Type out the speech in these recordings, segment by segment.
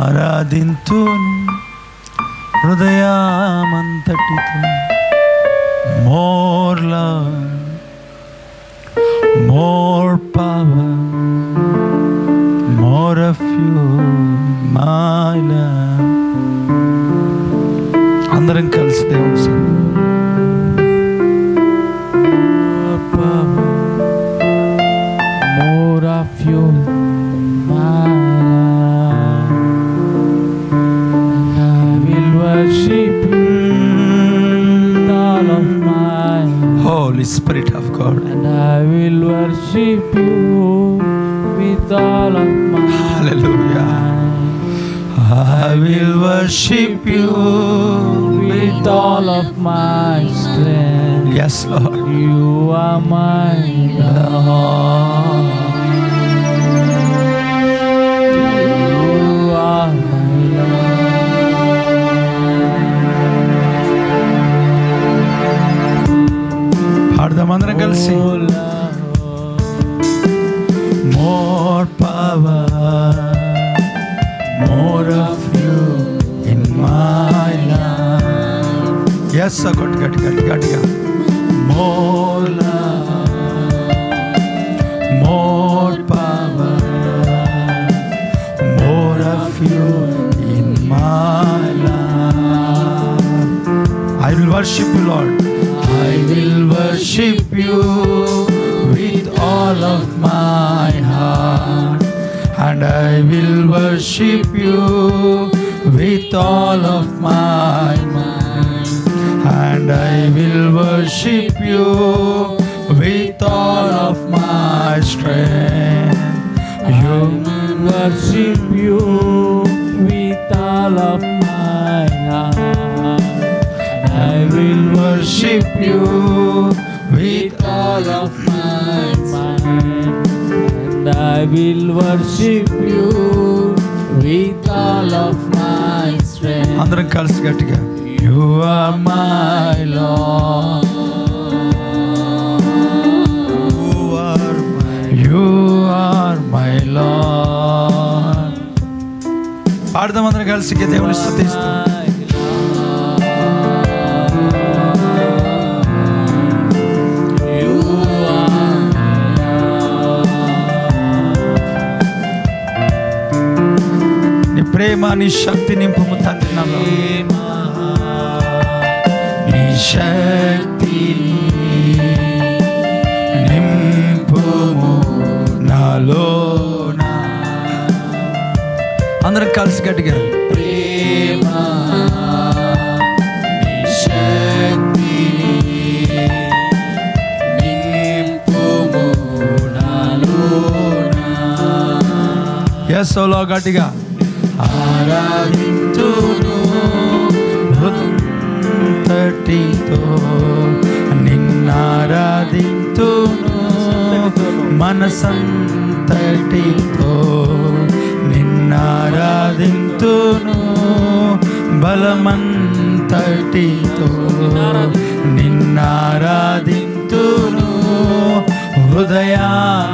ఆరాధింతును హృదయమంతటితో. More love, more power, more of you my love. అందరం కలిసి దేవుని more of you, my love, and I will worship you with all of my Holy Spirit of God. and I will worship you with all of my Hallelujah. I will worship you with all of my strength. Yes, Lord. You are my Lord. You are my పాడదాం అందరం కలిసి. More power, more of you in my life. Yes, గట్టిగా. More love, more power, more of you in my life. I will worship you, Lord. I will worship you with all of my heart, and I will worship you with all of my mind, and I will worship you with all of my strength. You will worship you with all of my heart. I will worship you with all of my mind, and I will worship you with all of my strength. అందరం కలిసి గట్టిగా. You are my Lord. You are my Lord. పాడదాం అందరం కలిసి దేవుని స్తుతిస్తూ. ప్రేమ నీ శక్తి నింపుము తండ్రి నాలో. నీ శక్తి నింపుము నాలోన. అందరం కలిసి గట్టిగా. ప్రేమ నీ శక్తి నింపుము నాలోన. yes ఓలో గట్టిగా. ఆరాధింతును హృదయంతటితో, నిన్నారాధింతును మనసంతటితో, నిన్నారాధింతును బలమంతటితో, నిన్నారాధింతును హృదయమంతటితో,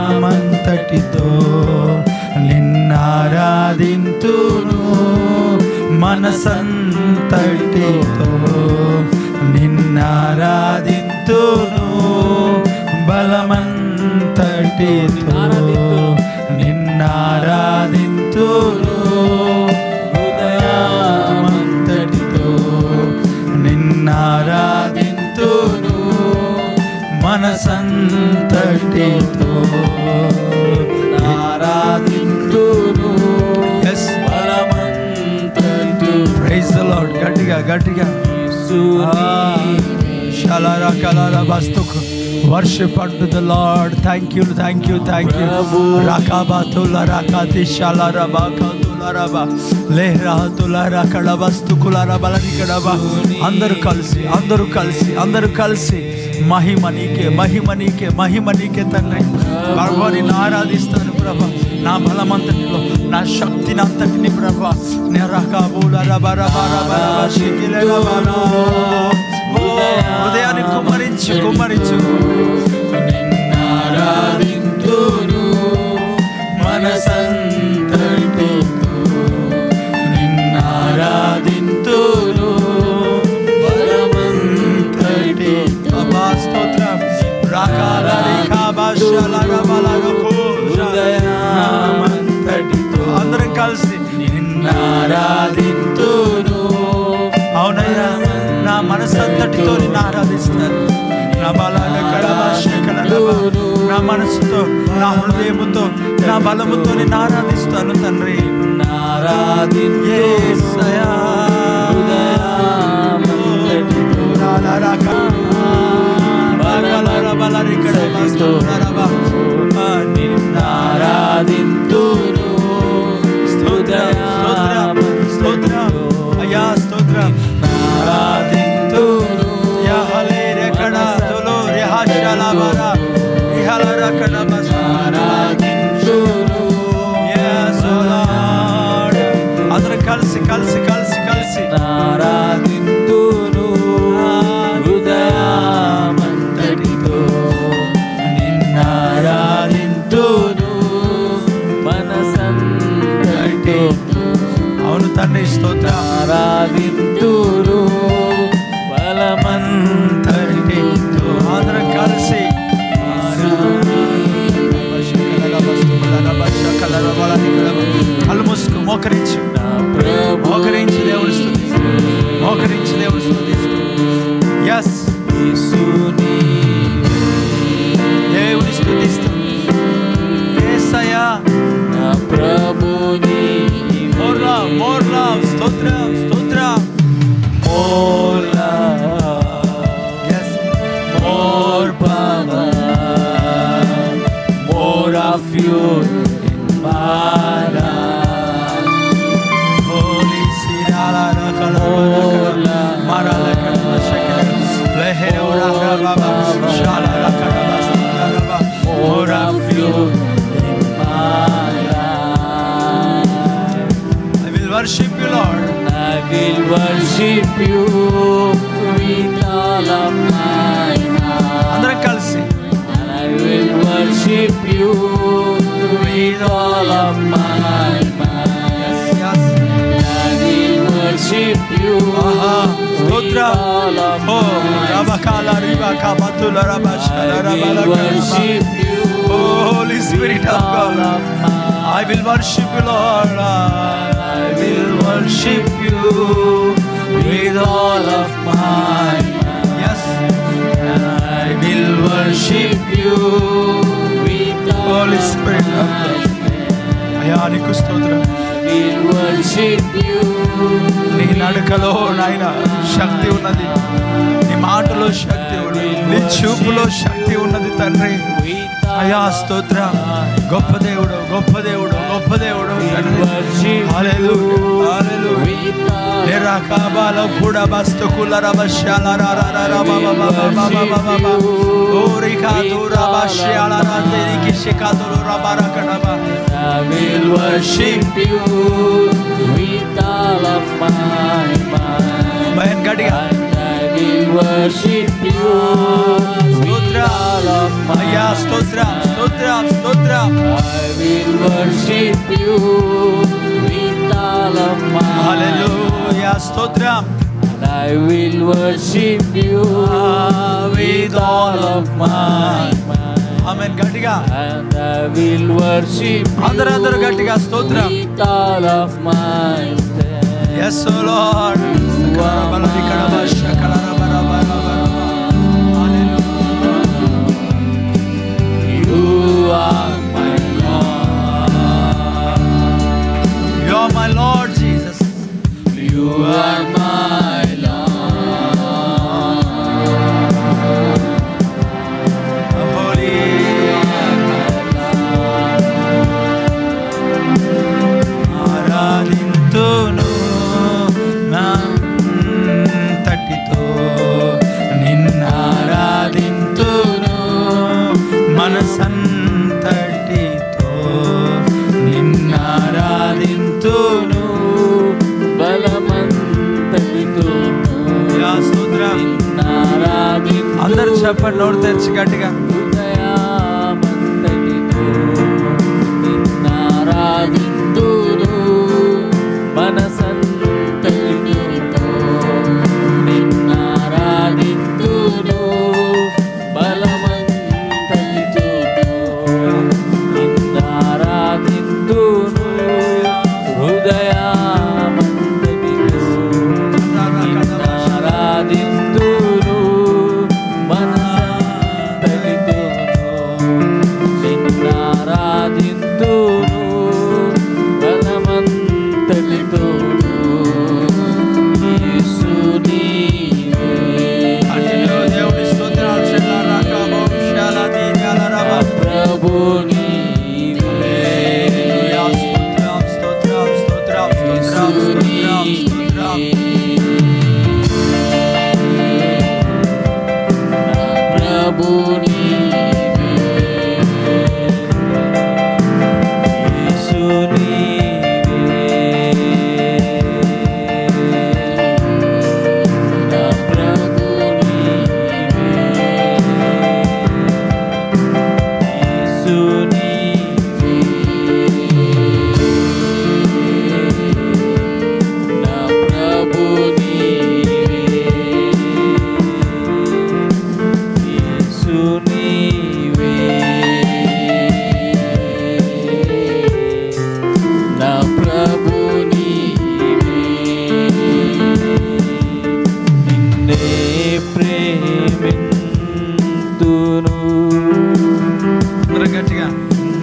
నిన్నారాధింతును మనసంతటితో, నిన్నారాధింతును బలమంతటితో, నిన్నారాధింతును హృదయమంతటితో, నిన్నారాధింతును మనసంతటితో, ఆరాధింతును బలమంతటితో. Praise the Lord. గట్టిగా షలారా కలారా బస్తుకు. Worship unto the Lord. Thank you. రాకాబాతుల రాకాతి షలారా బాకాతులారా బా లేహరాతులారా కళబస్తుకులారా బలనికడబా. అందరూ కలిసి మహిమ నీకే తండ్రి. ప్రభా నిన్ను ఆరాధిస్తాను ప్రభా. నా బలమంతటిలో నా శక్తిని అంతటిని ప్రభా. హృదయాన్ని కుమ్మరించు. నిన్నారాధింతును మనసంతటితో, కలిసి నిన్నారాధింతును. అవునయ్యా, నా మనసంతటితో నిన్ను ఆరాధిస్తాను. నా బలాల నా మనసుతో, నా హృదయముతో, నా బలముతో నిన్ను ఆరాధిస్తాను తండ్రి. యేసయ్యా నిన్నారాధింతును. స్తోత్రం స్తోత్రం అయ్యా, స్తోత్రం ఆరాధింతును. అందరూ కలిసి కలిసి కలిసి కలిసి ఆరాధింతును హృదయమంతటితో, నిన్నారాధింతును మనసంతటితో. అవును తండ్రి, స్తోత్రం. ఆరాధింతును బలమంతటితో. అందరం కలిసి కళ్ళు మూసుకు మోకరించి మోకరించి దేవుడు స్తుతిస్తూ, మోకరించి దేవుడు స్తుతిస్తూ. ఎస్, దేవుని స్తుతిస్తూ. యేసయ్యా నా ప్రభుని more love, more love. స్తోత్రం స్తోత్రం. more love, Yes, more power, more of you in my life. Holy Sirala Rakala Marala Kana Shakala Lehera Baba Shala Rakala Baba. More of you in my life. I will worship you, Lord. I will worship you with all of my heart. అందరం కలిసి And I will worship you with all of my mind. Yes. I will worship you Aha, with స్తోత్రం. all of Oh, my mind. Rabakala Ribaka Batula I Rabashara will Rabalaka. worship you Oh, Holy Spirit of with all God. of my I will worship you, Lord. I will worship you with all of my mind. Yes, I will worship you. with all Holy of Spirit of my God. అయ్యా నీకు స్తోత్రం. I will worship you. నీ నడకలో నాయన శక్తి ఉన్నది, నీ మాటలో శక్తి ఉన్నది, నీ చూపులో శక్తి ఉన్నది తండ్రి. అయ్యా స్తోత్రం. గొప్ప దేవుడు, గొప్ప దేవుడు, గొప్ప దేవుడు తండ్రి. హల్లెలూయా, హల్లెలూయా. నిరాకాబాలో కూడా బస్తు కులర బశ్యాల రారారా బాబా బాబా బాబా బాబా. ఓరికా దూరా బశ్యాల రాతేరికి శికాతులు రబారా కడబా. I will worship you with all of my mind. భయం గట్టిగా. And I will worship you with all of my అయ్యా స్తోత్రం, స్తోత్రం, స్తోత్రం. I will worship you with all of my హల్లెలూయా, స్తోత్రం. And I will worship you with all of my mind. ఆమేన్. గట్టిగా And I will worship you అందరూ గట్టిగా స్తోత్రం. with all of my strength. Yes, O Lord. You are my God. You are my Lord Jesus. You are my Lord. Holy. ఆరాధింతును నా తట్టితో, నిన్నారాధింతును మనసంతటితో, నిన్నారాధింతును బలమంతటితో yeah స్తోత్రం. నిన్నారాధింతును అందరూ చెప్పండి నోరు తెరిచి గట్టిగా. హృదయమంతటితో నిన్నారాధింతును మనసంతటితో, నిన్నారాధింతును బలమంతటితో, నిన్నారాధింతును తోడు యేసు నీవే. దేవుని స్తోత్రాలు చెల్లారా కాబో శాలా దీనాల రబా ప్రభు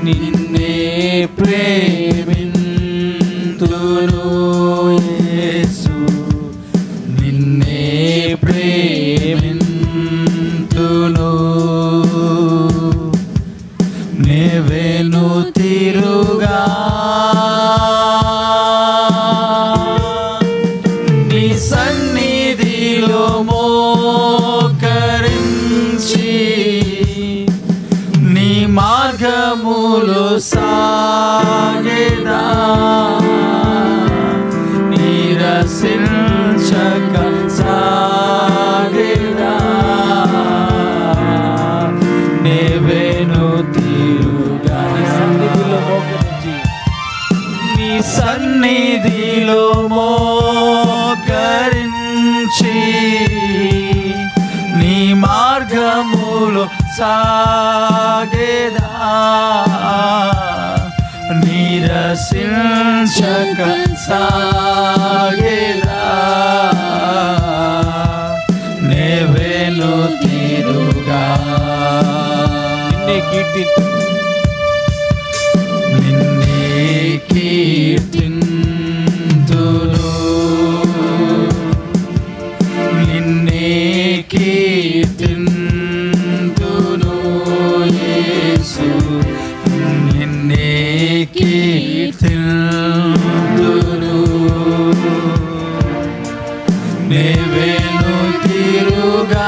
నిన్నే ప్రేమింతును యేసు నిన్నే ప్రేమింతును నేవేను తిరుగా నీ సన్నిధిలో మోకరించి నీ మార్గములో సాగేదా నీరసించక సాగేదా నేవేను తిరుగా నీ సన్నిధిలో మోకరించి నీ మార్గములో సాగేదా నీరసించక సాగేదా నేవేను తిరుగా నిన్నే కీర్తింతును నిన్నే కీర్తింతును యేసు నిన్నే కీర్తింతును నేవేను తిరుగా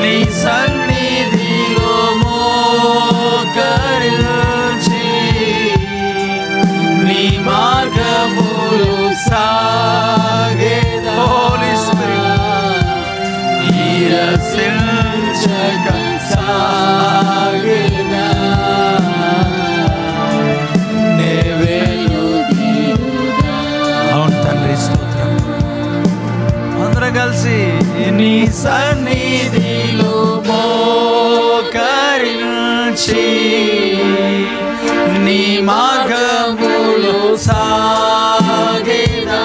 నీ సన్నిధిలో మోకరించి నీ మార్గములో సాగేదా హోలీ స్పిరిట్ నీరసించక సాగేదా నేవేను తిరుగా. అవును తండ్రి స్తోత్రం. అందరం కలిసి నీ సన్నిధిలో మోకరించి నీ మార్గములో సాగేదా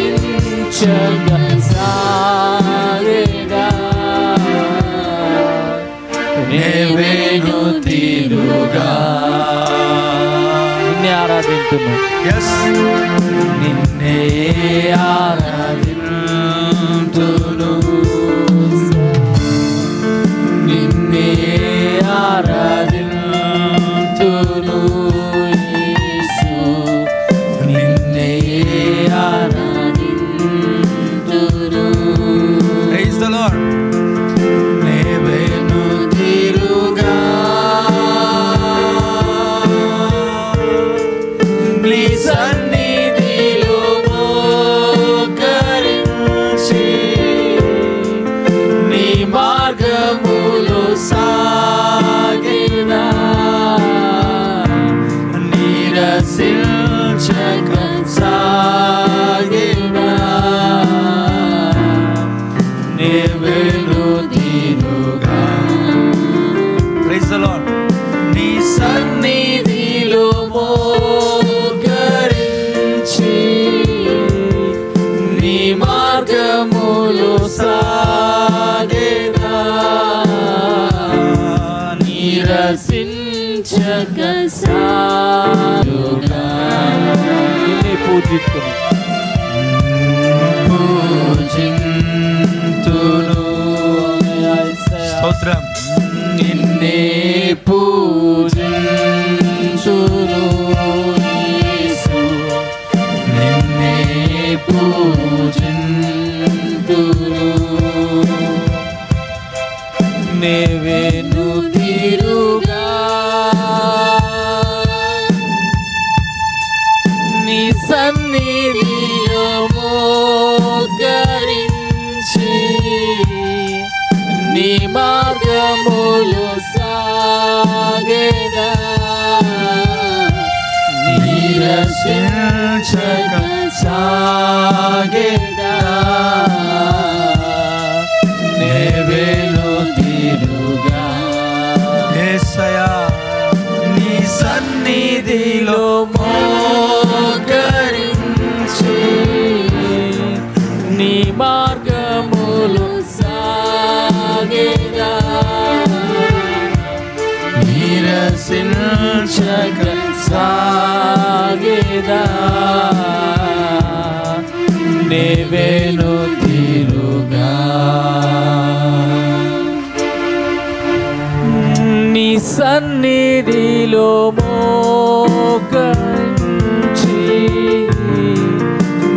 నీరసించక సాగేదా నేవేను తిరుగా నిన్నే ఆరాధింతును నిన్నే ఆరాధింతును నిన్నే ఆరాధింతును యేసు నిన్నే ఆరాధింతును. Praise the Lord. నేవేను తిరుగా నీ సన్నిధిలో మోకరించి నీ మార్గములో సాగేదా నీరసించక సాగేదా నేవేను తిరుగా. Praise the Lord. నీ సన్నిధిలో మోకరించి నీ మార్గములో సాగేదా నీరసించక సాగుగా నిన్నే పూజింతును స్తోత్రం. నిన్నే పూజింతును యేసు నిన్నే పూజింతును నేవేను తీరుగా నీ సన్నిధిలో మోకరించి నీ మార్గములు సాగేదా నీరసించక సాగేదా నేవేను తీరుగా యేసయ్యా నీ సన్నిధిలో మోకరించి నీ మార్గములు సాగేదా నీరసించక సాగేదా నేవేను తీరుగా నీ సన్నిధిలో మోకరించి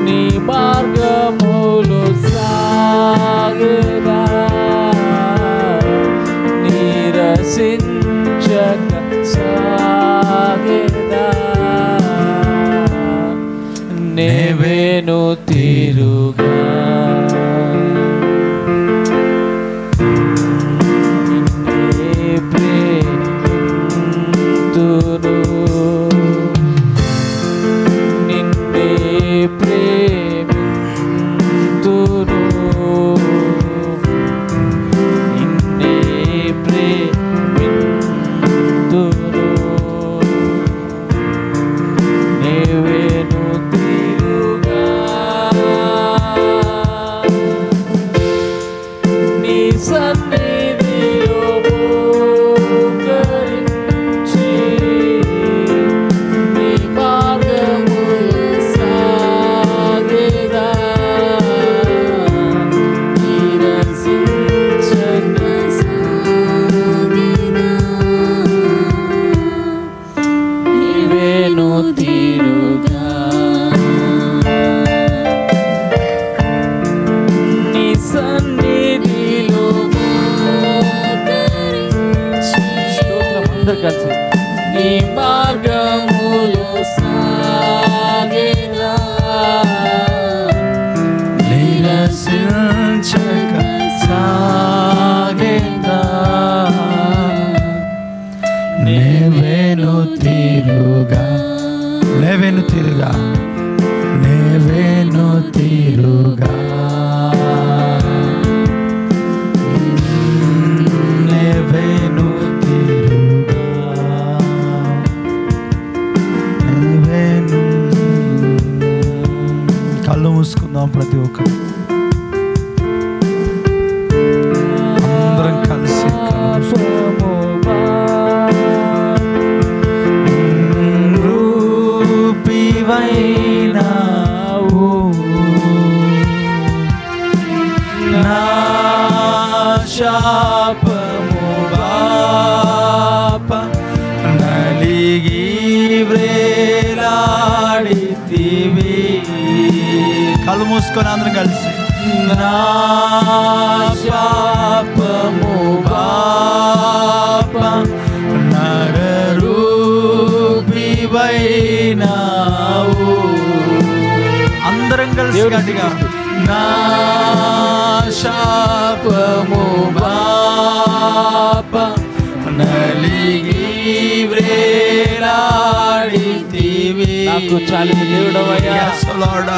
నీ మార్గములు సాగేదా నీరసించక సాగేదా నేవేను తీరుగా నిన్నే ప్రేమింతును నిన్నే ప్రేమింతును నేవేను తీరుగా నీ సన్నిధిలో మోకరించి నీ మార్గములు సాగేదా నీరసించక సాగేదా నీవేను తీరుగా నీ సన్నిధిలో మోకరించి స్తోత్రం అందరు కలిసి నీ మార్గములు సాగేదా నీరసించక సాగేదా నేవేను తీరుగా నేవేను తీరుగా నేవేను తీరుగా నేవేను తీరుగా నేవేను. కళ్ళు మూసుకుందాం ప్రతి ఒక్కరు అందరం కలిసి కళ్ళు రూపివైనావు నా శాపము బాప నలిగి వ్రేలాడితివి. కళ్ళు మూసుకొని అందరం కలిసి నా శాపము బాప నరరూపివైనావు. అందరం కలిసి గట్టిగా నా శాపము బాప నలిగి వ్రేలాడితివి. నాకు చాలిన దేవుడవయ్యా Yes, Lord.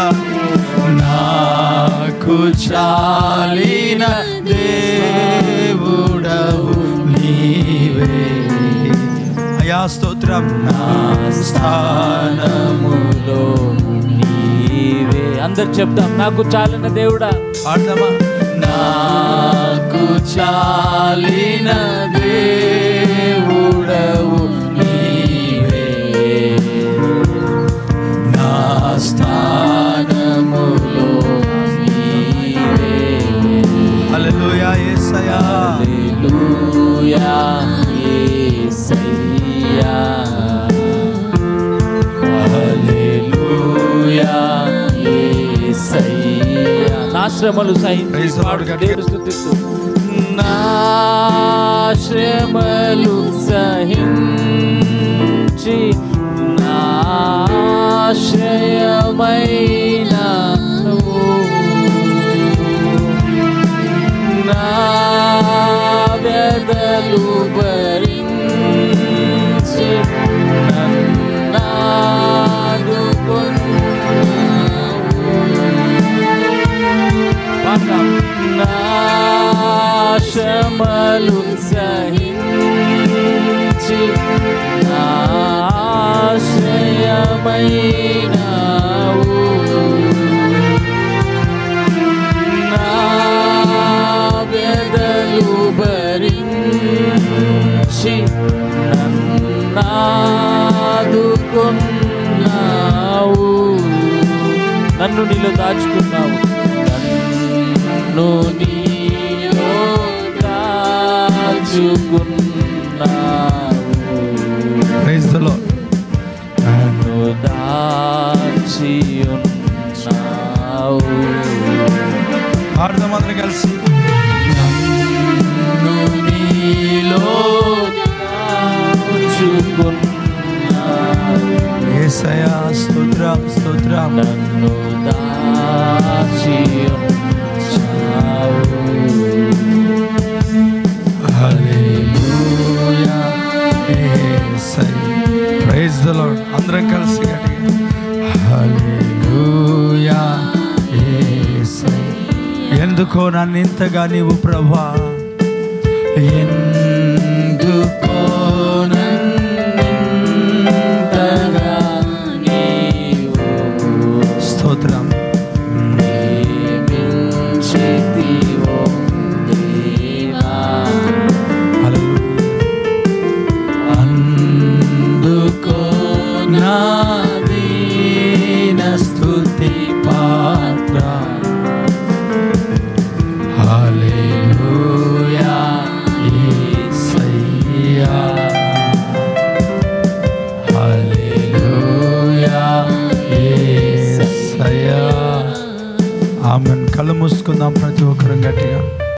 నాకు చాలిన దేవుడవు నీవే అయ్యా స్తోత్రం. నా స్థానములో నీవే అందరు చెప్తాం నాకు చాలిన దేవుడా పాడదామా. నాకు చాలిన దేవుడవు శ్రమలు Praise the Lord. దేవుని స్తుతిస్తూ నా శ్రమలు సహించి నా ఆశ్రయమైనావు నా వ్యధలు భరించి నా శ్రమలు సహించి నా ఆశ్రయమైనావు నా వ్యధలు భరించి నన్నాదుకున్నావు నన్ను నీలో దాచుకున్నావు నన్ను నీలో దాచుకున్నావు Praise the Lord. నన్ను దాచి ఉన్నావు పాడదామందరం కలిసి నన్ను నీలో దాచుకున్నావు యేసయ్యా స్తోత్రం స్తోత్రం నన్ను దాచి ఉంచావు హల్లెలూయా యేసయ్యా ప్రైజ్ ది లార్డ్ అందరం కలిసి గట్టిగా హల్లెలూయా యేసయ్యా ఎందుకో నన్ను ఇంతగా నీవు ప్రభువా ఎందుకో నన్నింతగా నీవు స్తోత్రం ప్రేమించితివో దేవా అందుకో నా దీన స్తుతి పాత్ర హల్లెలూయా యేసయ్యా హల్లెలూయా యేసయ్యా ఆమేన్ కళ్ళు మూసుకుందాం ప్రతి ఒక్కరం గట్టిగా